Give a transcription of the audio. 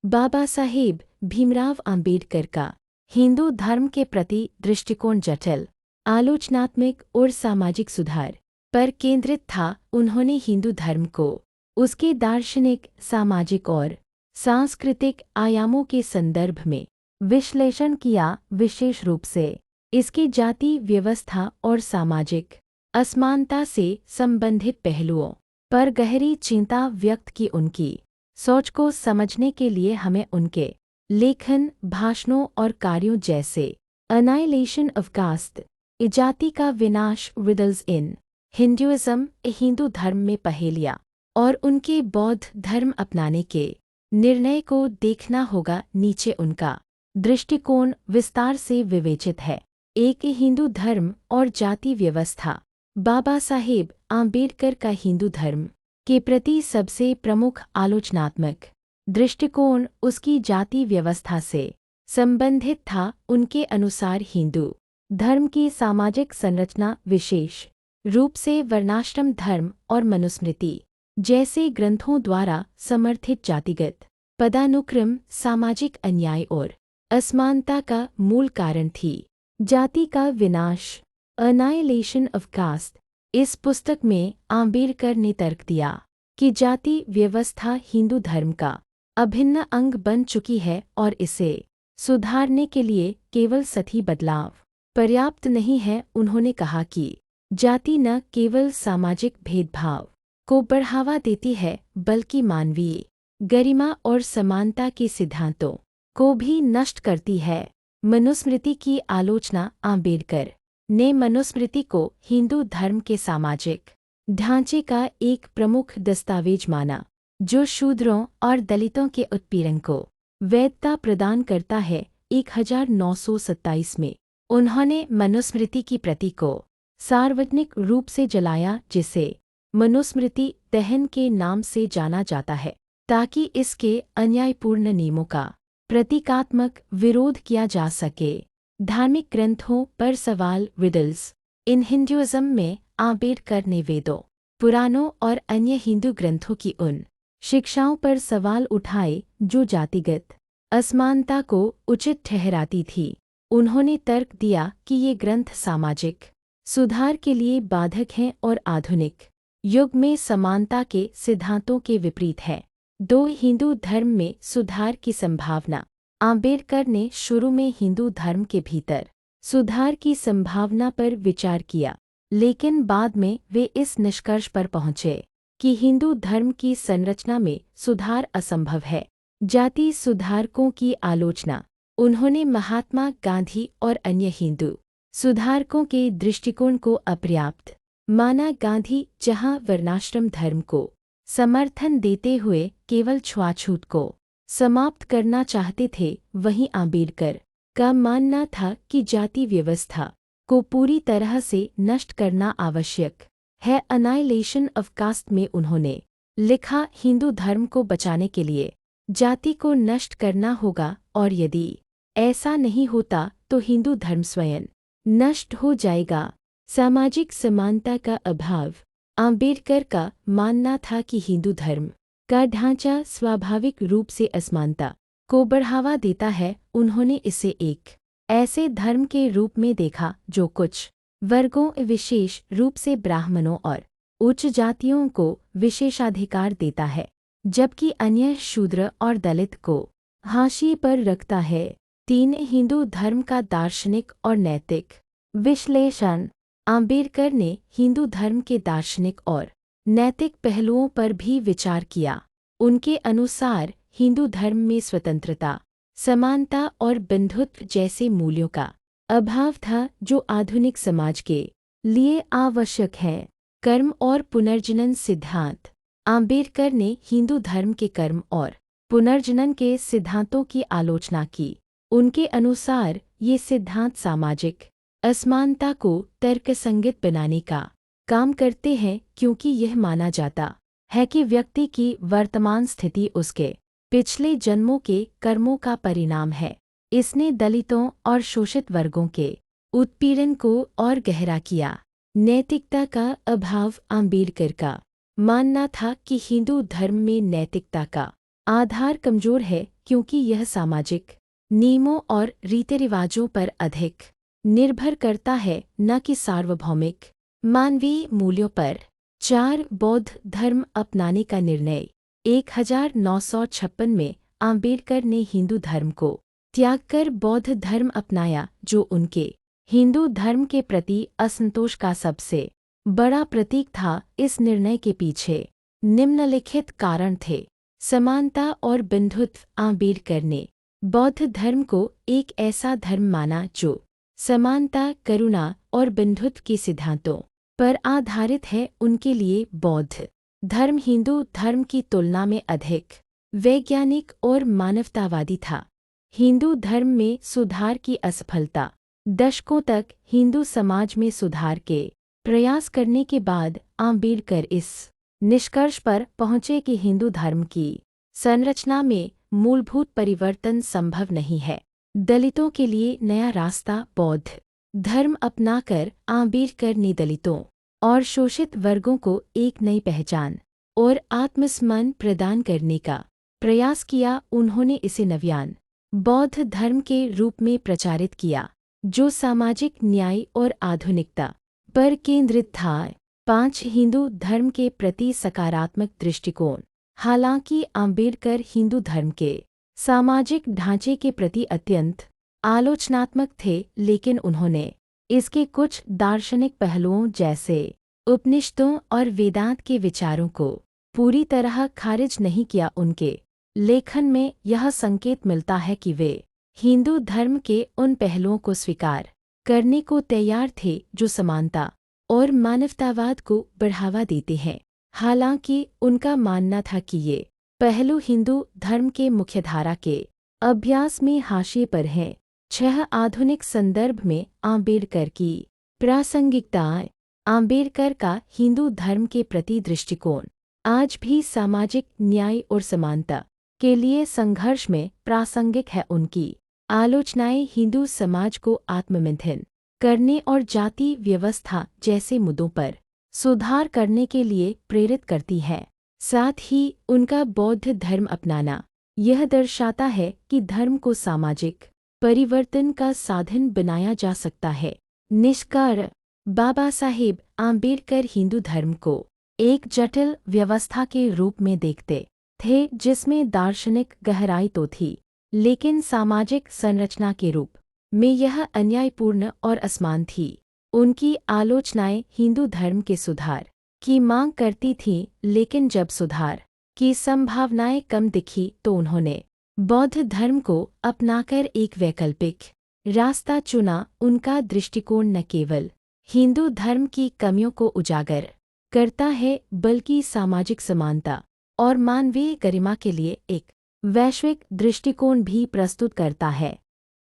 बाबा साहेब भीमराव आम्बेडकर का हिंदू धर्म के प्रति दृष्टिकोण जटिल, आलोचनात्मक और सामाजिक सुधार पर केंद्रित था। उन्होंने हिंदू धर्म को उसके दार्शनिक, सामाजिक और सांस्कृतिक आयामों के संदर्भ में विश्लेषण किया, विशेष रूप से इसकी जाति व्यवस्था और सामाजिक असमानता से संबंधित पहलुओं पर गहरी चिंता व्यक्त की। उनकी सोच को समझने के लिए हमें उनके लेखन, भाषणों और कार्यों जैसे अनाइलेशन ऑफ कास्ट, जाति का विनाश, रिडल्स इन हिंदुइज्म, हिंदू धर्म में पहेलियां, और उनके बौद्ध धर्म अपनाने के निर्णय को देखना होगा। नीचे उनका दृष्टिकोण विस्तार से विवेचित है। एक, हिंदू धर्म और जाति व्यवस्था। बाबा साहेब आम्बेडकर का हिंदू धर्म के प्रति सबसे प्रमुख आलोचनात्मक दृष्टिकोण उसकी जाति व्यवस्था से संबंधित था। उनके अनुसार हिंदू धर्म की सामाजिक संरचना विशेष रूप से वर्णाश्रम धर्म और मनुस्मृति जैसे ग्रंथों द्वारा समर्थित जातिगत पदानुक्रम, सामाजिक अन्याय और असमानता का मूल कारण थी। जाति का विनाश, अनाइलेशन ऑफ कास्ट। इस पुस्तक में आम्बेडकर ने तर्क दिया कि जाति व्यवस्था हिंदू धर्म का अभिन्न अंग बन चुकी है और इसे सुधारने के लिए केवल सही बदलाव पर्याप्त नहीं है। उन्होंने कहा कि जाति न केवल सामाजिक भेदभाव को बढ़ावा देती है, बल्कि मानवीय गरिमा और समानता के सिद्धांतों को भी नष्ट करती है। मनुस्मृति की आलोचना। आम्बेडकर ने मनुस्मृति को हिंदू धर्म के सामाजिक ढांचे का एक प्रमुख दस्तावेज माना, जो शूद्रों और दलितों के उत्पीड़न को वैधता प्रदान करता है। 1927 में उन्होंने मनुस्मृति की प्रति को सार्वजनिक रूप से जलाया, जिसे मनुस्मृति दहन के नाम से जाना जाता है, ताकि इसके अन्यायपूर्ण नियमों का प्रतीकात्मक विरोध किया जा सके। धार्मिक ग्रंथों पर सवाल, रिडल्स इन हिंदुइज्म में आम्बेडकर ने वेदों, पुराणों और अन्य हिंदू ग्रंथों की उन शिक्षाओं पर सवाल उठाए जो जातिगत असमानता को उचित ठहराती थी। उन्होंने तर्क दिया कि ये ग्रंथ सामाजिक सुधार के लिए बाधक हैं और आधुनिक युग में समानता के सिद्धांतों के विपरीत है। 2, हिंदू धर्म में सुधार की संभावना। आम्बेडकर ने शुरू में हिंदू धर्म के भीतर सुधार की संभावना पर विचार किया, लेकिन बाद में वे इस निष्कर्ष पर पहुंचे कि हिंदू धर्म की संरचना में सुधार असंभव है। जाति सुधारकों की आलोचना। उन्होंने महात्मा गांधी और अन्य हिंदू सुधारकों के दृष्टिकोण को अपर्याप्त माना। गांधी जहां वर्णाश्रम धर्म को समर्थन देते हुए केवल छुआछूत को समाप्त करना चाहते थे, वहीं आम्बेडकर का मानना था कि जाति व्यवस्था को पूरी तरह से नष्ट करना आवश्यक है। अनाइलेशन ऑफ कास्ट में उन्होंने लिखा, हिंदू धर्म को बचाने के लिए जाति को नष्ट करना होगा, और यदि ऐसा नहीं होता तो हिंदू धर्म स्वयं नष्ट हो जाएगा। सामाजिक समानता का अभाव। आम्बेडकर का मानना था कि हिंदू धर्म का ढांचा स्वाभाविक रूप से असमानता को बढ़ावा देता है। उन्होंने इसे एक ऐसे धर्म के रूप में देखा जो कुछ वर्गों, विशेष रूप से ब्राह्मणों और उच्च जातियों को विशेषाधिकार देता है, जबकि अन्य शूद्र और दलित को हाशिए पर रखता है। 3, हिंदू धर्म का दार्शनिक और नैतिक विश्लेषण। आम्बेडकर ने हिंदू धर्म के दार्शनिक और नैतिक पहलुओं पर भी विचार किया। उनके अनुसार हिंदू धर्म में स्वतंत्रता, समानता और बंधुत्व जैसे मूल्यों का अभाव था, जो आधुनिक समाज के लिए आवश्यक है। कर्म और पुनर्जनन सिद्धांत। आम्बेडकर ने हिंदू धर्म के कर्म और पुनर्जनन के सिद्धांतों की आलोचना की। उनके अनुसार ये सिद्धांत सामाजिक असमानता को तर्कसंगत बनाने का काम करते हैं, क्योंकि यह माना जाता है कि व्यक्ति की वर्तमान स्थिति उसके पिछले जन्मों के कर्मों का परिणाम है। इसने दलितों और शोषित वर्गों के उत्पीड़न को और गहरा किया। नैतिकता का अभाव। आम्बेडकर का मानना था कि हिंदू धर्म में नैतिकता का आधार कमजोर है क्योंकि यह सामाजिक नियमों और रीति रिवाजों पर अधिक निर्भर करता है, न कि सार्वभौमिक मानवीय मूल्यों पर। 4 बौद्ध धर्म अपनाने का निर्णय। 1956 में आम्बेडकर ने हिंदू धर्म को त्याग कर बौद्ध धर्म अपनाया, जो उनके हिंदू धर्म के प्रति असंतोष का सबसे बड़ा प्रतीक था। इस निर्णय के पीछे निम्नलिखित कारण थे। समानता और बंधुत्व। आम्बेडकर ने बौद्ध धर्म को एक ऐसा धर्म माना जो समानता, करुणा और बंधुत्व के सिद्धांतों पर आधारित है। उनके लिए बौद्ध धर्म हिंदू धर्म की तुलना में अधिक वैज्ञानिक और मानवतावादी था। हिंदू धर्म में सुधार की असफलता। दशकों तक हिंदू समाज में सुधार के प्रयास करने के बाद आम्बेडकर इस निष्कर्ष पर पहुंचे कि हिंदू धर्म की संरचना में मूलभूत परिवर्तन संभव नहीं है। दलितों के लिए नया रास्ता। बौद्ध धर्म अपनाकर आम्बेडकर ने दलितों और शोषित वर्गों को एक नई पहचान और आत्मसम्मान प्रदान करने का प्रयास किया। उन्होंने इसे नव्यान बौद्ध धर्म के रूप में प्रचारित किया, जो सामाजिक न्याय और आधुनिकता पर केंद्रित था। 5 हिंदू धर्म के प्रति सकारात्मक दृष्टिकोण। हालांकि आम्बेडकर हिंदू धर्म के सामाजिक ढांचे के प्रति अत्यंत आलोचनात्मक थे, लेकिन उन्होंने इसके कुछ दार्शनिक पहलुओं जैसे उपनिषदों और वेदांत के विचारों को पूरी तरह खारिज नहीं किया। उनके लेखन में यह संकेत मिलता है कि वे हिंदू धर्म के उन पहलुओं को स्वीकार करने को तैयार थे जो समानता और मानवतावाद को बढ़ावा देते हैं। हालांकि उनका मानना था कि ये पहलू हिंदू धर्म के मुख्यधारा के अभ्यास में हाशिए पर हैं। 6 आधुनिक संदर्भ में आम्बेडकर की प्रासंगिकता। आम्बेडकर का हिंदू धर्म के प्रति दृष्टिकोण आज भी सामाजिक न्याय और समानता के लिए संघर्ष में प्रासंगिक है। उनकी आलोचनाएं हिंदू समाज को आत्ममंथन करने और जाति व्यवस्था जैसे मुद्दों पर सुधार करने के लिए प्रेरित करती है। साथ ही उनका बौद्ध धर्म अपनाना यह दर्शाता है कि धर्म को सामाजिक परिवर्तन का साधन बनाया जा सकता है। निष्कर्ष। बाबा साहेब आम्बेडकर हिंदू धर्म को एक जटिल व्यवस्था के रूप में देखते थे, जिसमें दार्शनिक गहराई तो थी, लेकिन सामाजिक संरचना के रूप में यह अन्यायपूर्ण और असमान थी। उनकी आलोचनाएं हिंदू धर्म के सुधार की मांग करती थीं, लेकिन जब सुधार की संभावनाएं कम दिखी तो उन्होंने बौद्ध धर्म को अपनाकर एक वैकल्पिक रास्ता चुना। उनका दृष्टिकोण न केवल हिंदू धर्म की कमियों को उजागर करता है, बल्कि सामाजिक समानता और मानवीय गरिमा के लिए एक वैश्विक दृष्टिकोण भी प्रस्तुत करता है।